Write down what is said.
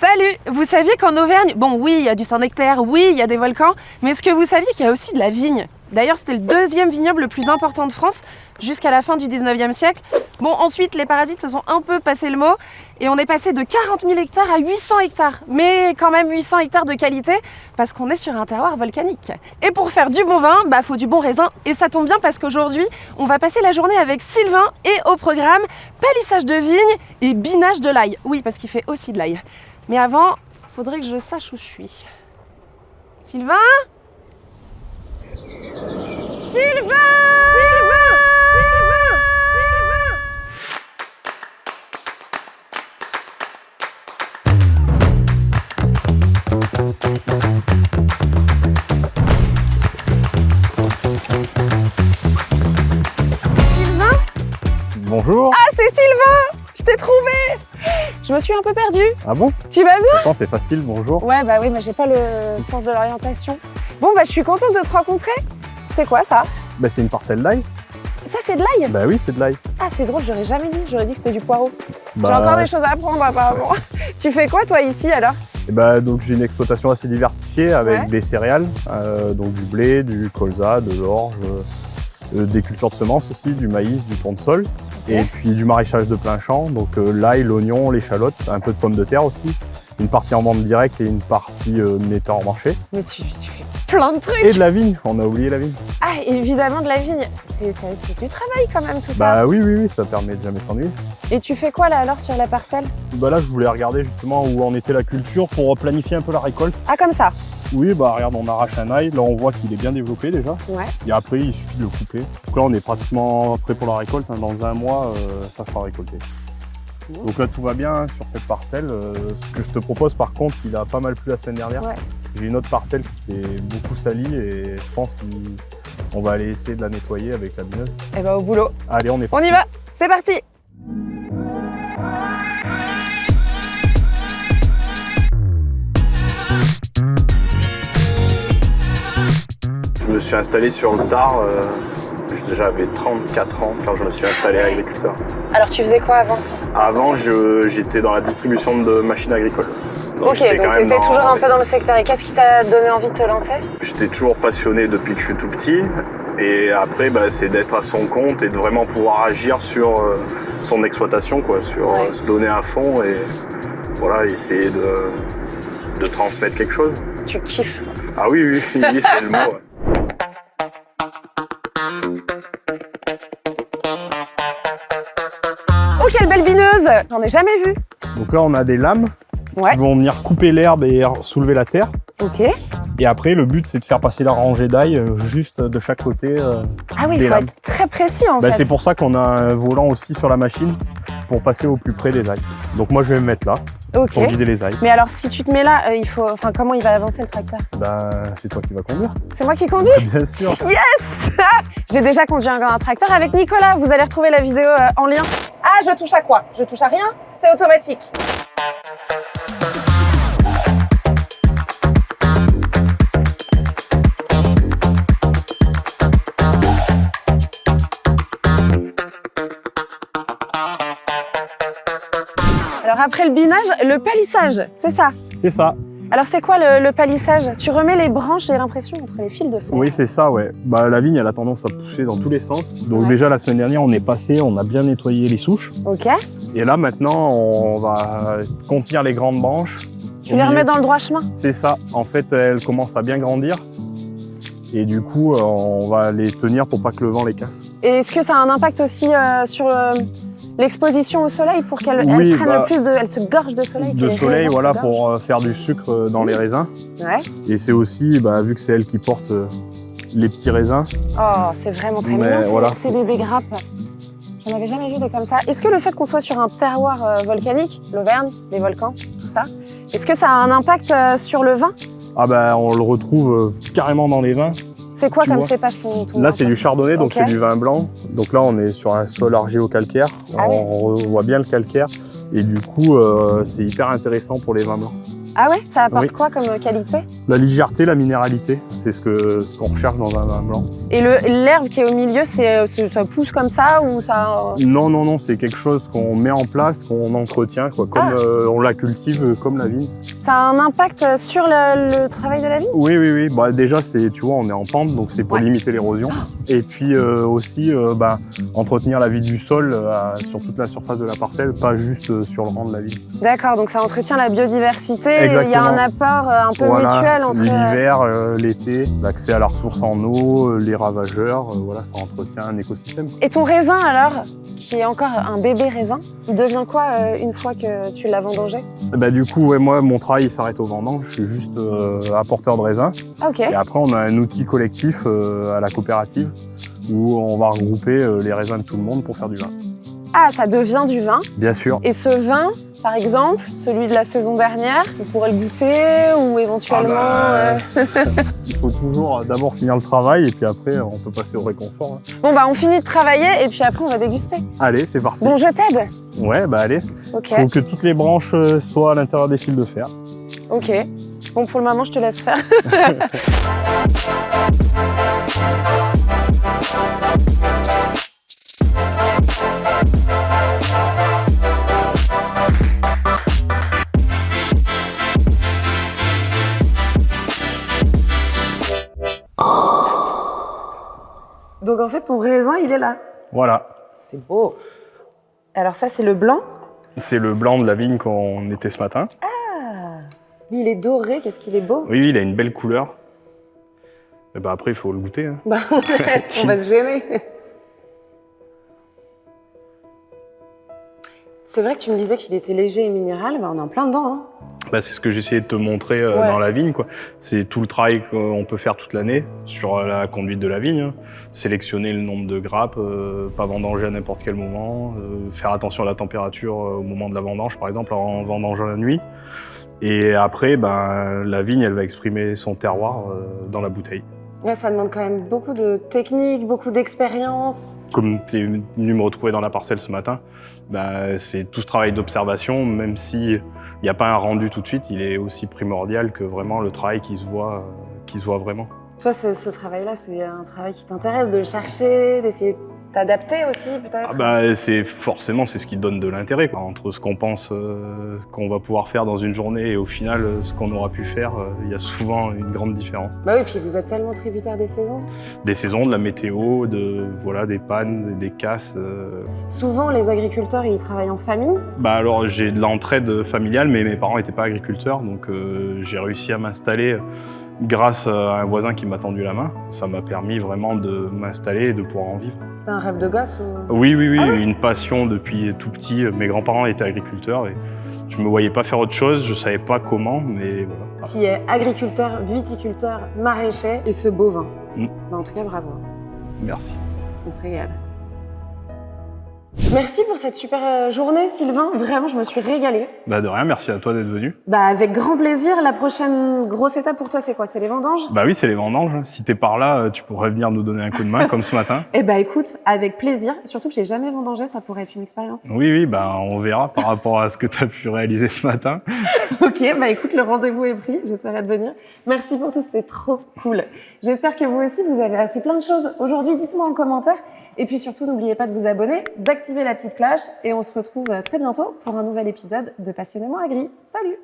Salut! Vous saviez qu'en Auvergne, bon oui, il y a du Saint-Nectaire, oui, il y a des volcans, mais est-ce que vous saviez qu'il y a aussi de la vigne? D'ailleurs, c'était le deuxième vignoble le plus important de France jusqu'à la fin du 19e siècle. Bon, ensuite, les parasites se sont un peu passé le mot et on est passé de 40 000 hectares à 800 hectares. Mais quand même 800 hectares de qualité parce qu'on est sur un terroir volcanique. Et pour faire du bon vin, faut du bon raisin. Et ça tombe bien parce qu'aujourd'hui, on va passer la journée avec Sylvain et au programme, palissage de vigne et binage de l'ail. Oui, parce qu'il fait aussi de l'ail. Mais avant, faudrait que je sache où je suis. Sylvain ? Sylvain! Sylvain? Bonjour. Ah, c'est Sylvain! Je t'ai trouvé! Je me suis un peu perdue. Ah bon? Tu vas bien? Pourtant c'est facile, bonjour. Ouais, oui, mais j'ai pas le sens de l'orientation. Bon, je suis contente de te rencontrer. C'est quoi ça? C'est une parcelle d'ail. Ça, c'est de l'ail? Bah oui, c'est de l'ail. Ah, c'est drôle, j'aurais jamais dit. J'aurais dit que c'était du poireau. J'ai Bah, encore des choses à apprendre apparemment. Tu fais quoi toi ici alors? donc j'ai une exploitation assez diversifiée avec Ouais. des céréales, donc du blé, du colza, de l'orge, des cultures de semences aussi, du maïs, du tournesol, et puis du maraîchage de plein champ, donc l'ail, l'oignon, l'échalote, un peu de pommes de terre aussi, une partie en vente directe et une partie metteur en marché. Mais tu fais plein de trucs. Et de la vigne, on a oublié la vigne. Ah, évidemment de la vigne. C'est du travail quand même tout ça. Bah oui, ça permet de jamais s'ennuyer. Et tu fais quoi là alors sur la parcelle? Là je voulais regarder justement où en était la culture pour planifier un peu la récolte. Ah, comme ça? Oui, regarde, on arrache un ail, là on voit qu'il est bien développé déjà. Ouais. Et après, il suffit de le couper. Donc là, on est pratiquement prêt pour la récolte. Dans un mois, ça sera récolté. Donc là, tout va bien sur cette parcelle. Ce que je te propose, par contre, il a pas mal plu la semaine dernière. Ouais. J'ai une autre parcelle qui s'est beaucoup salie et je pense qu'on va aller essayer de la nettoyer avec la bineuse. Et au boulot. Allez, on est On parti. y va, c'est parti. Je me suis installé sur le tard. J'avais 34 ans quand je me suis installé agriculteur. Alors tu faisais quoi avant? Avant, j'étais dans la distribution de machines agricoles. Ok, j'étais donc quand tu même étais toujours un peu dans le secteur. Et qu'est-ce qui t'a donné envie de te lancer? J'étais toujours passionné depuis que je suis tout petit. Et après, c'est d'être à son compte et de vraiment pouvoir agir sur son exploitation, se donner à fond et voilà, essayer de transmettre quelque chose. Tu kiffes. Ah oui, c'est le mot. Ouais. Oh, quelle belle bineuse! J'en ai jamais vu. Donc là, on a des lames Ouais. qui vont venir couper l'herbe et soulever la terre. Ok. Et après, le but, c'est de faire passer la rangée d'ail juste de chaque côté. Ah oui, il des faut lames. être très précis en fait. C'est pour ça qu'on a un volant aussi sur la machine pour passer au plus près des ailes. Donc moi, je vais me mettre là Ok. pour guider les ailes. Mais alors, si tu te mets là, comment il va avancer le tracteur? C'est toi qui vas conduire. C'est moi qui conduis? Bien sûr. Yes! J'ai déjà conduit un tracteur avec Nicolas. Vous allez retrouver la vidéo en lien. Ah, je touche à quoi? Je touche à rien? C'est automatique. Alors après le binage, le palissage, c'est ça? C'est ça. Alors c'est quoi le palissage? Tu remets les branches, j'ai l'impression, entre les fils de fer. Oui, c'est ça, ouais. La vigne, elle a tendance à pousser dans tous les sens. Donc Ouais. déjà, la semaine dernière, on est passé, on a bien nettoyé les souches. Ok. Et là, maintenant, on va contenir les grandes branches. Tu les remets dans le droit chemin? C'est ça. En fait, elles commencent à bien grandir. Et du coup, on va les tenir pour pas que le vent les casse. Et est-ce que ça a un impact aussi sur l'exposition au soleil pour qu'elles Oui, prennent le plus de... Elles se gorgent de soleil? que De les soleil, raisins se voilà, gorgent. pour faire du sucre dans les raisins. Ouais. Et c'est aussi, vu que c'est elle qui porte les petits raisins. Oh, c'est vraiment très Mais mignon, voilà. ces bébés grappes. J'en avais jamais vu des comme ça. Est-ce que le fait qu'on soit sur un terroir volcanique, l'Auvergne, les volcans, tout ça, est-ce que ça a un impact sur le vin? On le retrouve carrément dans les vins. C'est quoi Tu comme vois. cépage ton Là, vin, c'est toi? du chardonnay, donc Ok. c'est du vin blanc. Donc là, on est sur un sol argilo-calcaire. Ah oui. On voit bien le calcaire. Et du coup, c'est hyper intéressant pour les vins blancs. Ah ouais, ça apporte Oui. quoi comme qualité? La légèreté, la minéralité, c'est ce qu'on recherche dans un vin blanc. Et l'herbe qui est au milieu, ça pousse comme ça ou ça... Non, c'est quelque chose qu'on met en place, qu'on entretient, quoi, comme on la cultive comme la vigne. Ça a un impact sur le travail de la vigne? Oui. Bah, déjà, tu vois, on est en pente, donc c'est pour limiter l'érosion. Et puis aussi, entretenir la vie du sol sur toute la surface de la parcelle, pas juste sur le rang de la vigne. D'accord, donc ça entretient la biodiversité. Exactement. Il y a un apport un peu mutuel entre... L'hiver, l'été, l'accès à la ressource en eau, les ravageurs, voilà, ça entretient un écosystème. Et ton raisin alors, qui est encore un bébé raisin, il devient quoi une fois que tu l'as vendangé? Du coup, ouais, moi, mon travail il s'arrête au vendange, je suis juste apporteur de raisin. Ok. Et après, on a un outil collectif à la coopérative où on va regrouper les raisins de tout le monde pour faire du vin. Ah, ça devient du vin. Bien sûr. Et ce vin, par exemple, celui de la saison dernière, tu pourrais le goûter ou éventuellement... Il faut toujours d'abord finir le travail et puis après, on peut passer au réconfort. Hein. Bon, on finit de travailler et puis après, on va déguster. Allez, c'est parti. Bon, je t'aide. Ouais, allez. Ok. Faut que toutes les branches soient à l'intérieur des fils de fer. Ok. Bon, pour le moment, je te laisse faire. Donc en fait, ton raisin, il est là. Voilà. C'est beau. Alors ça, c'est le blanc. C'est le blanc de la vigne qu'on était ce matin. Lui, il est doré. Qu'est-ce qu'il est beau. Oui, il a une belle couleur. Et après, il faut le goûter. Hein. On va se gêner. C'est vrai que tu me disais qu'il était léger et minéral. On est en plein dedans. Hein. C'est ce que j'essayais de te montrer dans la vigne, quoi. C'est tout le travail qu'on peut faire toute l'année sur la conduite de la vigne. Hein. Sélectionner le nombre de grappes, pas vendanger à n'importe quel moment, faire attention à la température au moment de la vendange, par exemple, en vendangeant la nuit. Et après, la vigne, elle va exprimer son terroir dans la bouteille. Ouais, ça demande quand même beaucoup de technique, beaucoup d'expérience. Comme tu es venu me retrouver dans la parcelle ce matin, c'est tout ce travail d'observation, même s'il n'y a pas un rendu tout de suite, il est aussi primordial que vraiment le travail qui se voit vraiment. Toi, ce travail-là, c'est un travail qui t'intéresse de chercher, d'essayer de t'adapter aussi peut-être? C'est ce qui donne de l'intérêt, quoi. Entre ce qu'on pense qu'on va pouvoir faire dans une journée et au final ce qu'on aura pu faire, il y a souvent une grande différence. Oui, puis vous êtes tellement tributaire des saisons. Des saisons, de la météo, des pannes, des casses. Souvent, les agriculteurs, ils travaillent en famille. Alors j'ai de l'entraide familiale, mais mes parents n'étaient pas agriculteurs, donc j'ai réussi à m'installer grâce à un voisin qui m'a tendu la main. Ça m'a permis vraiment de m'installer et de pouvoir en vivre. C'était un rêve de gosse ou... Oui, une passion depuis tout petit. Mes grands-parents étaient agriculteurs et je me voyais pas faire autre chose, je savais pas comment, mais voilà. Tu es agriculteur, viticulteur, maraîcher et ce beau vin. En tout cas, bravo. Merci. On se régale. Merci pour cette super journée, Sylvain. Vraiment, je me suis régalée. De rien, merci à toi d'être venu. Avec grand plaisir. La prochaine grosse étape pour toi, c'est quoi? C'est les vendanges? Oui, c'est les vendanges. Si t'es par là, tu pourrais venir nous donner un coup de main comme ce matin. Écoute, avec plaisir. Surtout que j'ai jamais vendangé, ça pourrait être une expérience. Oui, on verra par rapport à ce que tu as pu réaliser ce matin. Ok, écoute, le rendez-vous est pris. J'essaierai de venir. Merci pour tout, c'était trop cool. J'espère que vous aussi, vous avez appris plein de choses aujourd'hui. Dites-moi en commentaire. Et puis surtout, n'oubliez pas de vous abonner, d'activer la petite cloche et on se retrouve très bientôt pour un nouvel épisode de Passionnément Agri. Salut!